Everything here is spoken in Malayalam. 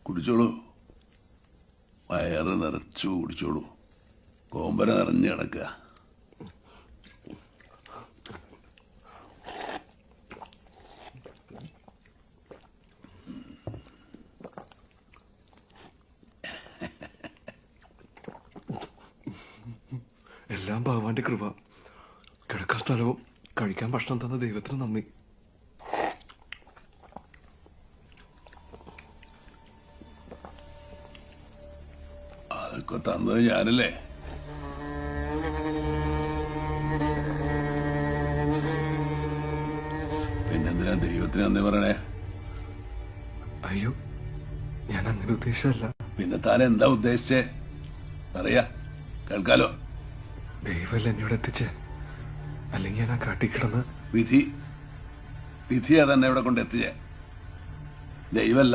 കുടിച്ചോളൂ, വയറ് നിറച്ചു കുടിച്ചോളൂ. കോമ്പര നിറഞ്ഞു കിടക്കുക. എല്ലാം ഭഗവാന്റെ കൃപ. കിടക്കാൻ സ്ഥലവും കഴിക്കാൻ ഭക്ഷണം തന്ന ദൈവത്തിന് നന്ദി. അതൊക്കെ തന്നത് ഞാനല്ലേ? പിന്നെന്തിനാ ദൈവത്തിന് നന്ദി പറയണേ? അയ്യോ, ഞാൻ അങ്ങനെ ഉദ്ദേശിച്ചല്ല. പിന്നെ താൻ എന്താ ഉദ്ദേശിച്ചേ? പറയാ, കേൾക്കാലോ. ദൈവമല്ല എന്നോട് എത്തിച്ചേ, അല്ലെങ്കിൽ ഞാൻ ആ കാട്ടിക്കിടന്ന് വിധിയാ തന്നെ ഇവിടെ കൊണ്ട് എത്തിച്ചേ. ദൈവമല്ല.